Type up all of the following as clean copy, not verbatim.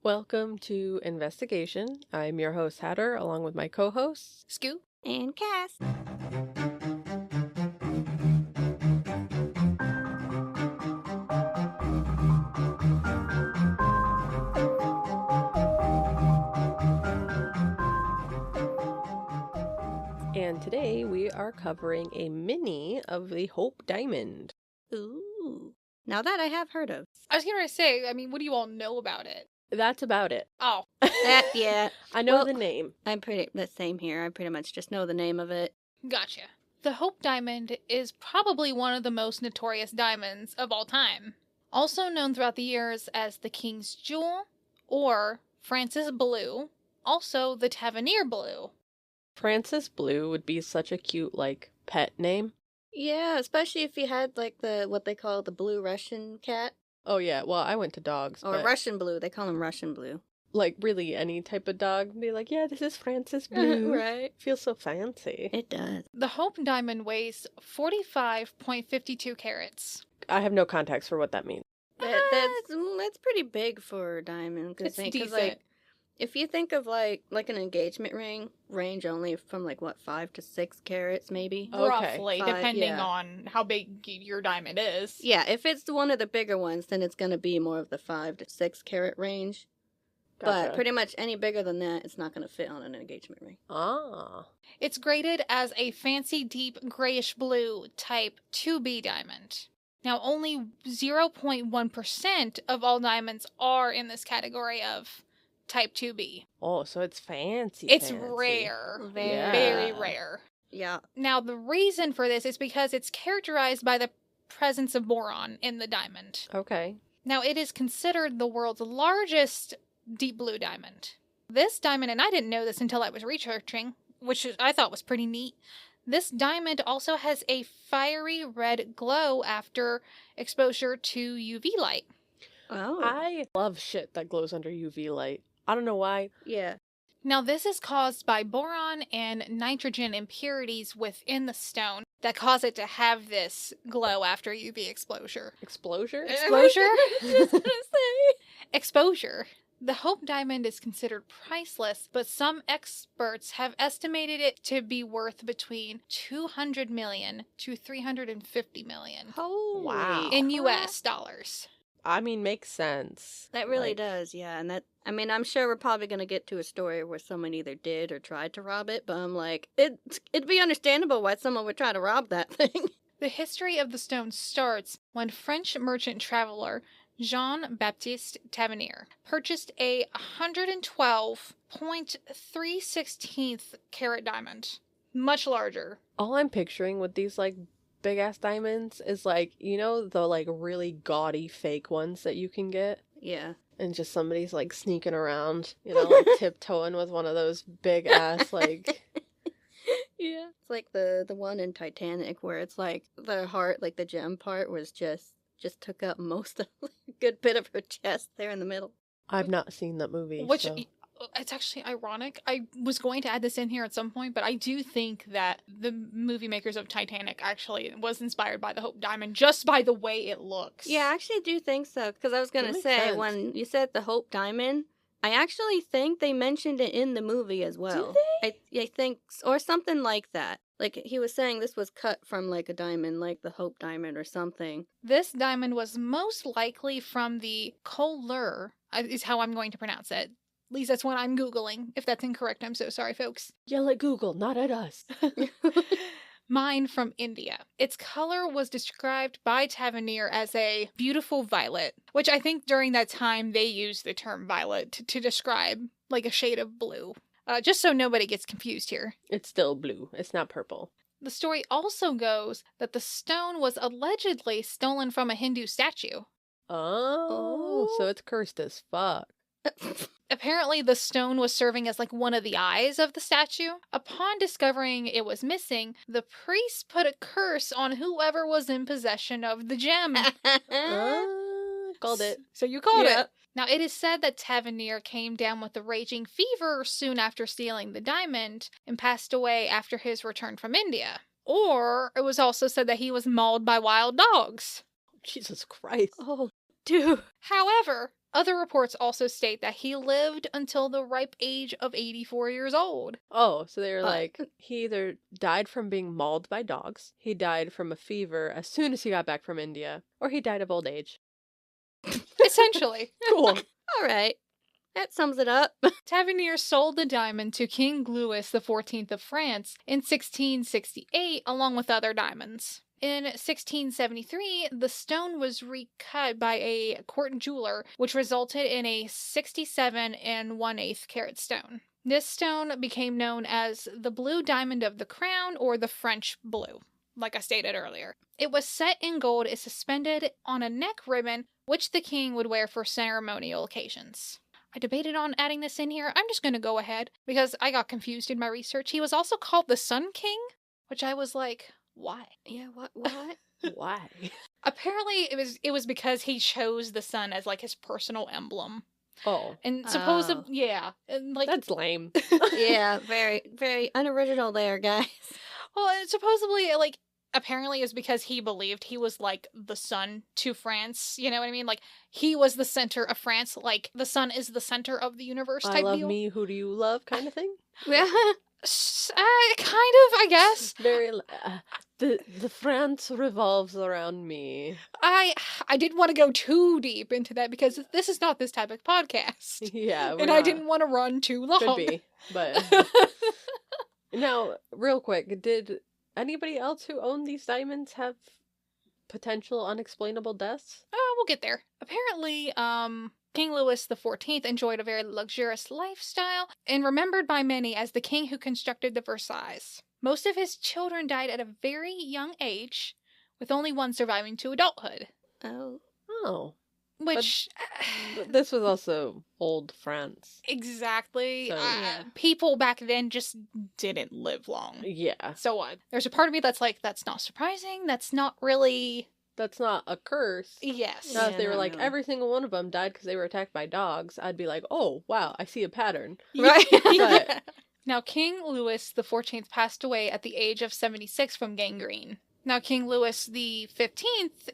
Welcome to Investigation. I'm your host, Hatter, along with my co-hosts, Scoop. And Cass. and today we are covering a mini of the Hope Diamond. Ooh. Now that I have heard of. I was going to say, what do you all know about it? That's about it. Oh. Yeah. I know the name. The same here. I pretty much just know the name of it. Gotcha. The Hope Diamond is probably one of the most notorious diamonds of all time. Also known throughout the years as the King's Jewel or Francis Blue, also the Tavernier Blue. Francis Blue would be such a cute, pet name. Yeah, especially if you had, what they call the blue Russian cat. Oh yeah, well, I went to dogs. Or Russian Blue. They call him Russian Blue. Really any type of dog. Be like, yeah, this is Francis Blue. Right. Feels so fancy. It does. The Hope Diamond weighs 45.52 carats. I have no context for what that means. That's pretty big for a diamond. It's decent. If you think of like an engagement ring, range only from 5 to 6 carats maybe. Okay. Roughly, 5, depending yeah. on how big your diamond is. Yeah, if it's one of the bigger ones, then it's going to be more of the 5 to 6 carat range. Gotcha. But pretty much any bigger than that, it's not going to fit on an engagement ring. Ah. It's graded as a fancy deep grayish blue type 2B diamond. Now, only 0.1% of all diamonds are in this category of type 2B. Oh, so it's fancy. It's fancy. rare. Yeah. Very rare. Yeah. Now, the reason for this is because it's characterized by the presence of boron in the diamond. Okay. Now, it is considered the world's largest deep blue diamond. This diamond, and I didn't know this until I was researching, which I thought was pretty neat. This diamond also has a fiery red glow after exposure to UV light. Oh. I love shit that glows under UV light. I don't know why. Yeah. Now, this is caused by boron and nitrogen impurities within the stone that cause it to have this glow after UV exposure. Exposure? Exposure? Just gonna say. Exposure. The Hope Diamond is considered priceless, but some experts have estimated it to be worth between $200 million to $350 million Holy Wow. in crap. U.S. dollars. I mean, makes sense. That really does, yeah. And I'm sure we're probably going to get to a story where someone either did or tried to rob it, but I'm like, it'd be understandable why someone would try to rob that thing. The history of the stone starts when French merchant traveler Jean-Baptiste Tavernier purchased a 112.316 carat diamond. Much larger. All I'm picturing with these, big ass diamonds is, the, really gaudy fake ones that you can get. Yeah. And just somebody's, sneaking around, tiptoeing with one of those big ass, Yeah. It's like the one in Titanic where it's the heart, the gem part was just took up most of a good bit of her chest there in the middle. I've not seen that movie. Which, so. it's actually ironic. I was going to add this in here at some point, but I do think that the movie makers of Titanic actually was inspired by the Hope Diamond just by the way it looks. Yeah, I actually do think so. Because I was going That to makes say, sense. when you said the Hope Diamond, I actually think they mentioned it in the movie as well. Did I think, or something like that. He was saying this was cut from a diamond, like the Hope Diamond or something. This diamond was most likely from the Kohlur, is how I'm going to pronounce it. At least that's what I'm Googling. If that's incorrect, I'm so sorry, folks. Yell at Google, not at us. Mine from India. Its color was described by Tavernier as a beautiful violet, which I think during that time they used the term violet to describe a shade of blue. Just so nobody gets confused here. It's still blue. It's not purple. The story also goes that the stone was allegedly stolen from a Hindu statue. Oh, so it's cursed as fuck. Apparently, the stone was serving as one of the eyes of the statue. Upon discovering it was missing, the priest put a curse on whoever was in possession of the gem. Called it. So you called Yeah. it. Now, it is said that Tavernier came down with a raging fever soon after stealing the diamond and passed away after his return from India. Or it was also said that he was mauled by wild dogs. Jesus Christ. Oh, dude. However, Other reports also state that he lived until the ripe age of 84 years old. Oh, so they were Uh, like, he either died from being mauled by dogs, he died from a fever as soon as he got back from India, or he died of old age. Essentially. Cool. All right. That sums it up. Tavernier sold the diamond to King Louis XIV of France in 1668, along with other diamonds. In 1673, the stone was recut by a court jeweler, which resulted in a 67 1/8 carat stone. This stone became known as the blue diamond of the crown, or the French blue, like I stated earlier. It was set in gold and suspended on a neck ribbon, which the king would wear for ceremonial occasions. I debated on adding this in here. I'm just going to go ahead because I got confused in my research. He was also called the Sun King, which I was like, why? Yeah, what? Why? Apparently it was because he chose the sun as like his personal emblem. Oh. And yeah. And like That's lame. Yeah, very, very unoriginal there, guys. well, and supposedly like apparently is because he believed he was like the sun to France. You know what I mean? Like he was the center of France, like the sun is the center of the universe I type love deal. me, who do you love kind of thing? Yeah. Kind of, I guess. Very, the France revolves around me. I didn't want to go too deep into that because this is not this type of podcast. Yeah, we're And I not. didn't want to run too long. Could be, but... Now, real quick, did anybody else who owned these diamonds have potential unexplainable deaths? Oh, we'll get there. Apparently, King Louis XIV enjoyed a very luxurious lifestyle and remembered by many as the king who constructed the Versailles. Most of his children died at a very young age, with only one surviving to adulthood. Oh. Oh. Which... But this was also old France. Exactly. So, yeah. People back then just didn't live long. Yeah. So there's a part of me that's like, that's not surprising. That's not really... That's not a curse. Yes. Now, Yeah, if they were not like, really. every single one of them died because they were attacked by dogs, I'd be like, oh, wow, I see a pattern. Right. But- Now, King Louis XIV passed away at the age of 76 from gangrene. Now, King Louis XV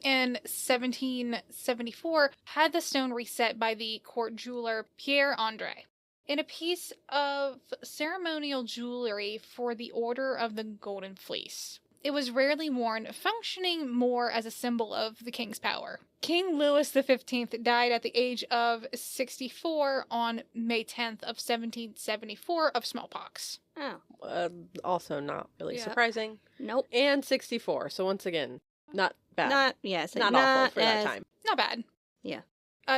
in 1774 had the stone reset by the court jeweler Pierre André in a piece of ceremonial jewelry for the Order of the Golden Fleece. It was rarely worn, functioning more as a symbol of the king's power. King Louis XV died at the age of 64 on May 10th of 1774 of smallpox. Oh. Also not really Yeah. surprising. Nope. And 64, so once again, not bad. Not, yes. not awful for that time. Not bad. Yeah.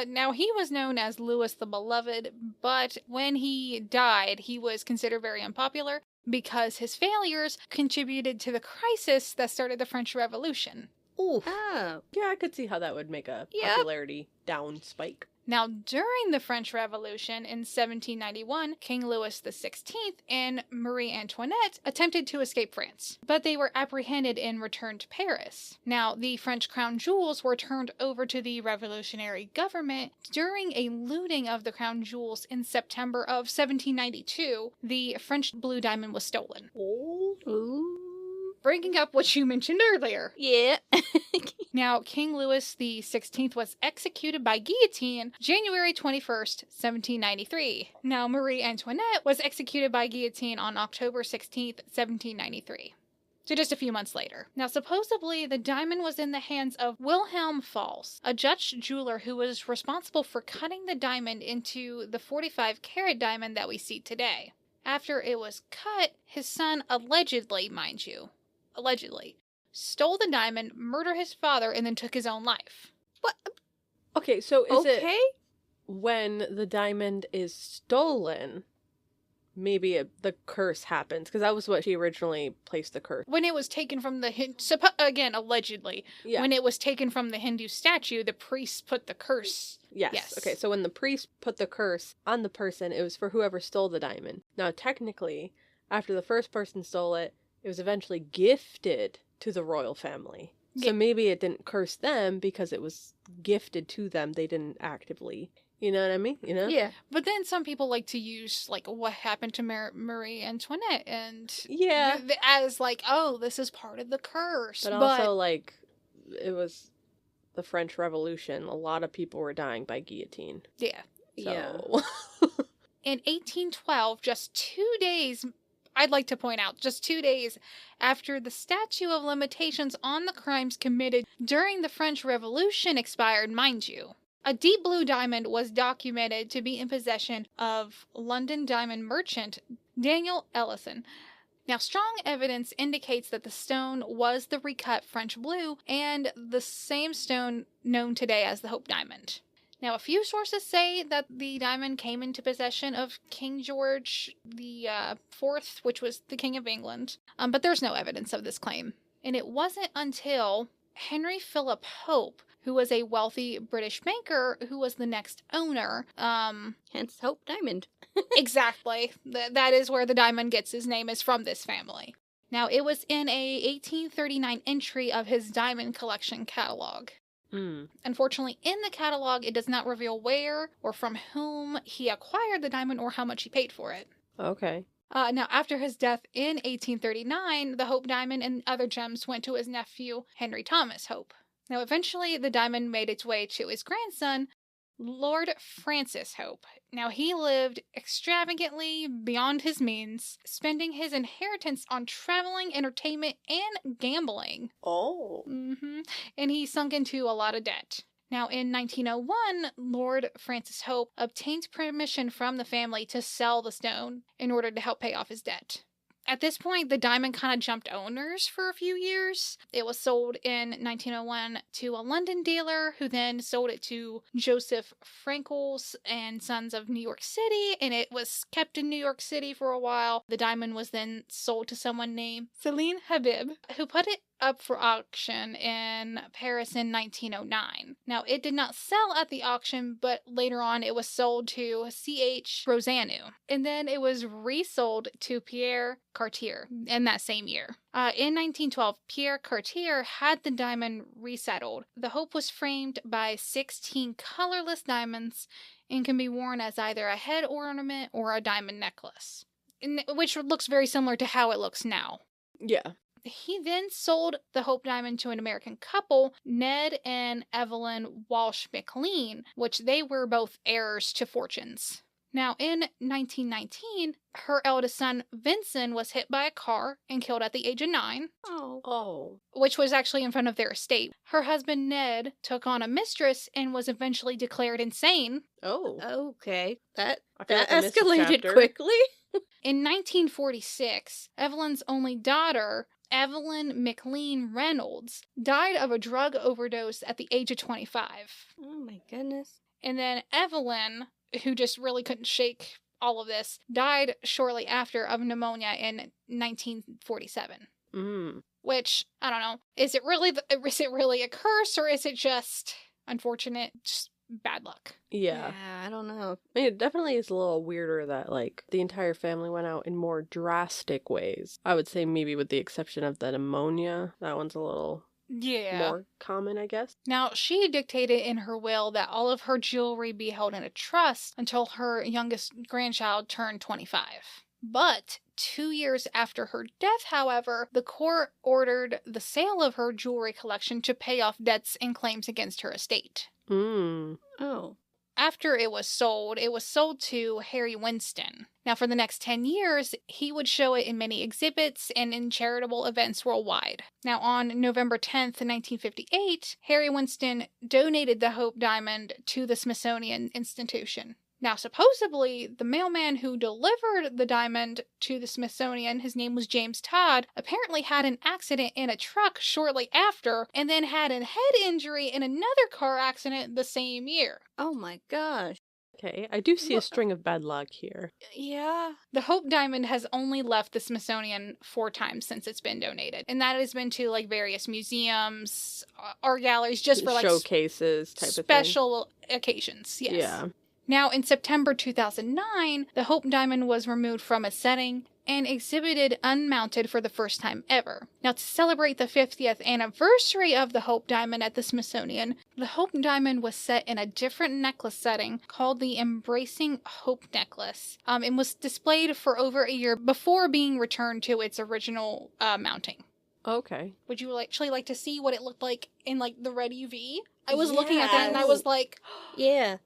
Now, he was known as Louis the Beloved, but when he died, he was considered very unpopular because his failures contributed to the crisis that started the French Revolution. Ooh. Oh. Yeah, I could see how that would make a Yep. popularity down spike. Now, during the French Revolution in 1791, King Louis XVI and Marie Antoinette attempted to escape France, but they were apprehended and returned to Paris. Now, the French crown jewels were turned over to the revolutionary government. During a looting of the crown jewels in September of 1792, the French blue diamond was stolen. Oh. Ooh. Bringing up what you mentioned earlier. Yeah. Now, King Louis XVI was executed by guillotine January 21st, 1793. Now, Marie Antoinette was executed by guillotine on October 16th, 1793. So just a few months later. Now, supposedly, the diamond was in the hands of Wilhelm Fals, a Dutch jeweler who was responsible for cutting the diamond into the 45-carat diamond that we see today. After it was cut, his son allegedly, mind you, stole the diamond, murdered his father, and then took his own life. What? Okay, so is it Okay. when the diamond is stolen, maybe the curse happens? Because that was what she originally placed the curse. When it was taken from the again, allegedly, Yeah. when it was taken from the Hindu statue, the priest put the curse. Yes. Yes. Okay, so when the priest put the curse on the person, it was for whoever stole the diamond. Now, technically, after the first person stole it, it was eventually gifted to the royal family. So Yeah. maybe it didn't curse them because it was gifted to them. They didn't actively, you know what I mean? You know? Yeah. But then some people like to use like what happened to Marie Antoinette and Yeah. as like, oh, this is part of the curse. But also, like, it was the French Revolution, a lot of people were dying by guillotine. Yeah. So. Yeah. In 1812, just 2 days, I'd like to point out, just 2 days after the statute of limitations on the crimes committed during the French Revolution expired, mind you, a deep blue diamond was documented to be in possession of London diamond merchant Daniel Ellison. Now, strong evidence indicates that the stone was the recut French blue and the same stone known today as the Hope Diamond. Now, a few sources say that the diamond came into possession of King George the Fourth, which was the King of England, but there's no evidence of this claim. And it wasn't until Henry Philip Hope, who was a wealthy British banker, who was the next owner. Hence Hope Diamond. Exactly. That is where the diamond gets his name, is from this family. Now, it was in a 1839 entry of his diamond collection catalog. Unfortunately, in the catalog, it does not reveal where or from whom he acquired the diamond or how much he paid for it. Okay. Now, after his death in 1839, the Hope Diamond and other gems went to his nephew, Henry Thomas Hope. Now, eventually, the diamond made its way to his grandson, Lord Francis Hope. Now, he lived extravagantly beyond his means, spending his inheritance on traveling, entertainment, and gambling. Oh. And he sunk into a lot of debt. Now, in 1901, Lord Francis Hope obtained permission from the family to sell the stone in order to help pay off his debt. At this point, the diamond kind of jumped owners for a few years. It was sold in 1901 to a London dealer who then sold it to Joseph Frankels and Sons of New York City, and it was kept in New York City for a while. The diamond was then sold to someone named Celine Habib, who put it up for auction in Paris in 1909. Now, it did not sell at the auction, but later on it was sold to C.H. Rosanou, and then it was resold to Pierre Cartier in that same year. In 1912, Pierre Cartier had the diamond resettled. The Hope was framed by 16 colorless diamonds and can be worn as either a head ornament or a diamond necklace, which looks very similar to how it looks now. Yeah. He then sold the Hope Diamond to an American couple, Ned and Evelyn Walsh McLean, which they were both heirs to fortunes. Now, in 1919, her eldest son, Vincent, was hit by a car and killed at the age of 9. Oh. Which was actually in front of their estate. Her husband, Ned, took on a mistress and was eventually declared insane. Oh. Okay. That I feel like I missed a escalated chapter. quickly. In 1946, Evelyn's only daughter, Evelyn McLean Reynolds, died of a drug overdose at the age of 25. Oh my goodness. And then Evelyn, who just really couldn't shake all of this, died shortly after of pneumonia in 1947. Which, I don't know, is it really a curse, or is it just unfortunate, just bad luck? Yeah. I don't know. I mean, it definitely is a little weirder that, like, the entire family went out in more drastic ways. I would say maybe with the exception of the pneumonia. That one's a little more common, I guess. Now, she dictated in her will that all of her jewelry be held in a trust until her youngest grandchild turned 25. But 2 years after her death, however, the court ordered the sale of her jewelry collection to pay off debts and claims against her estate. Oh. After it was sold to Harry Winston. Now, for the next 10 years, he would show it in many exhibits and in charitable events worldwide. Now, on November 10th, 1958, Harry Winston donated the Hope Diamond to the Smithsonian Institution. Now, supposedly, the mailman who delivered the diamond to the Smithsonian, his name was James Todd, apparently had an accident in a truck shortly after, and then had a head injury in another car accident the same year. Oh my gosh. Okay, I do see a string of bad luck here. Yeah. The Hope Diamond has only left the Smithsonian 4 times since it's been donated. And that has been to, like, various museums, art galleries, just for, like, showcases type of thing. Special occasions, yes. Yeah. Now, in September 2009, the Hope Diamond was removed from its setting and exhibited unmounted for the first time ever. Now, to celebrate the 50th anniversary of the Hope Diamond at the Smithsonian, the Hope Diamond was set in a different necklace setting called the Embracing Hope Necklace, and was displayed for over a year before being returned to its original mounting. Okay. Would you actually like to see what it looked like in, like, the red UV? I was looking at that and I was like, Yeah.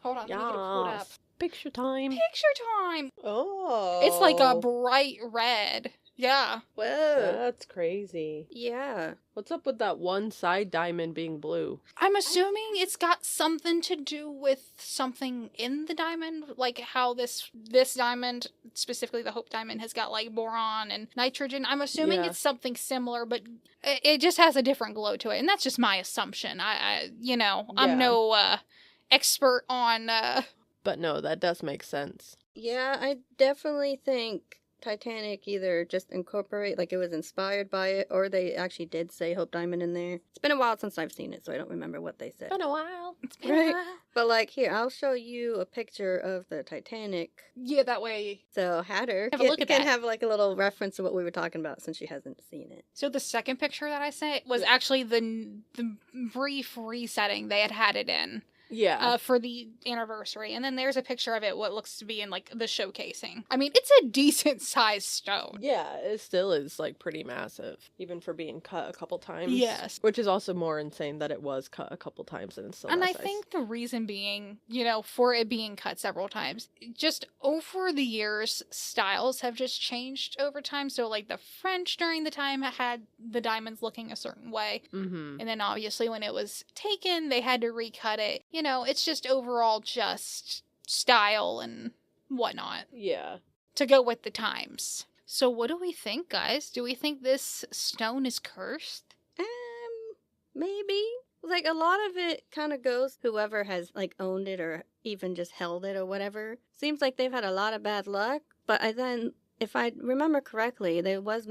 hold on, let me get it pulled up. Picture time. Picture time! Oh. It's like a bright red. Yeah. Whoa. That's crazy. Yeah. What's up with that one side diamond being blue? I'm assuming it's got something to do with something in the diamond, like how this diamond, specifically the Hope Diamond, has got like boron and nitrogen. I'm assuming it's something similar, but it just has a different glow to it, and that's just my assumption. I'm no expert on. But no, that does make sense. Yeah, I definitely think Titanic either just incorporate, like it was inspired by it, or they actually did say Hope Diamond in there. It's been a while since I've seen it, so I don't remember what they said. Been a while. It's been a while. But like, here, I'll show you a picture of the Titanic. Yeah, that way. So Hatter Have a look at can that. have like a little reference to what we were talking about since she hasn't seen it. So the second picture that I sent was actually the brief resetting they had it in. Yeah. For the anniversary. And then there's a picture of it, what looks to be in, like, the showcasing. I mean, it's a decent-sized stone. Yeah, it still is, like, pretty massive, even for being cut a couple times. Yes. Which is also more insane that it was cut a couple times and it's still And that I size. think the reason being, for it being cut several times, just over the years, styles have just changed over time. So, like, the French during the time had the diamonds looking a certain way. Mm-hmm. And then, obviously, when it was taken, they had to recut it. It's just overall just style and whatnot. Yeah. To go with the times. So what do we think, guys? Do we think this stone is cursed? Maybe. Like, a lot of it kind of goes whoever has, like, owned it or even just held it or whatever. Seems like they've had a lot of bad luck. But then, if I remember correctly, there was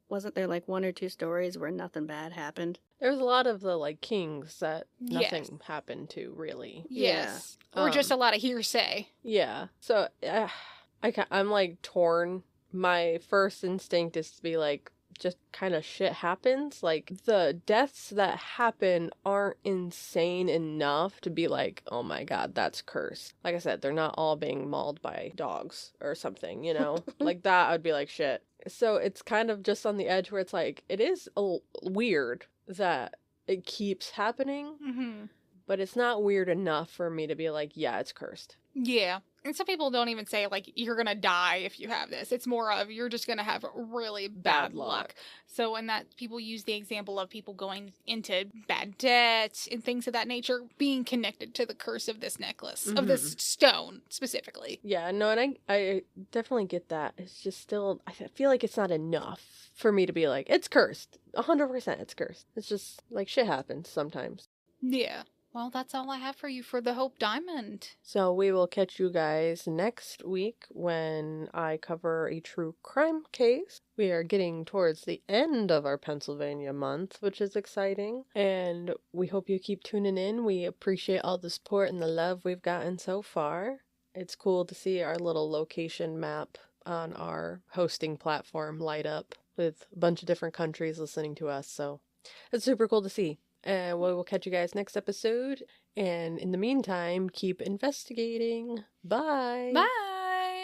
wasn't there, like, one or two stories where nothing bad happened? There was a lot of the, like, kings that nothing happened to, really. Yes. Or just a lot of hearsay. Yeah. So, I'm, like, torn. My first instinct is to be, like, just kind of shit happens. Like, the deaths that happen aren't insane enough to be like, oh my god, that's cursed. Like I said, they're not all being mauled by dogs or something, Like that, I'd be like, shit. So it's kind of just on the edge where it's like, it is weird that it keeps happening, but it's not weird enough for me to be like, yeah, it's cursed. Yeah. And some people don't even say, like, you're gonna die if you have this. It's more of, you're just gonna have really bad luck. So, in that, people use the example of people going into bad debt and things of that nature being connected to the curse of this necklace, of this stone, specifically. Yeah, no, and I definitely get that. It's just still, I feel like it's not enough for me to be like, it's cursed. 100% it's cursed. It's just, like, shit happens sometimes. Yeah. Well, that's all I have for you for the Hope Diamond. So we will catch you guys next week when I cover a true crime case. We are getting towards the end of our Pennsylvania month, which is exciting. And we hope you keep tuning in. We appreciate all the support and the love we've gotten so far. It's cool to see our little location map on our hosting platform light up with a bunch of different countries listening to us. So it's super cool to see. And we will catch you guys next episode. And in the meantime, keep investigating. Bye. Bye.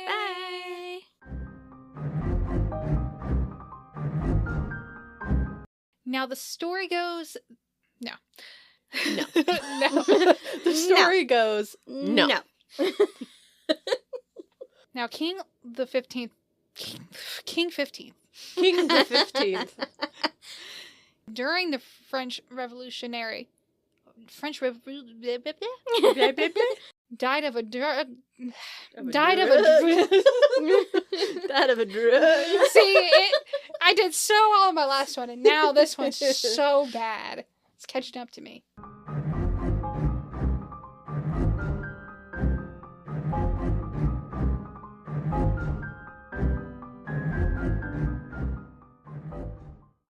Bye. Now the story goes... No. No. No. The story goes, no. Now King the 15th... King 15th. King the 15th. Died of a drug. Died of a drug. See, I did so well on my last one, and now this one's so bad. It's catching up to me.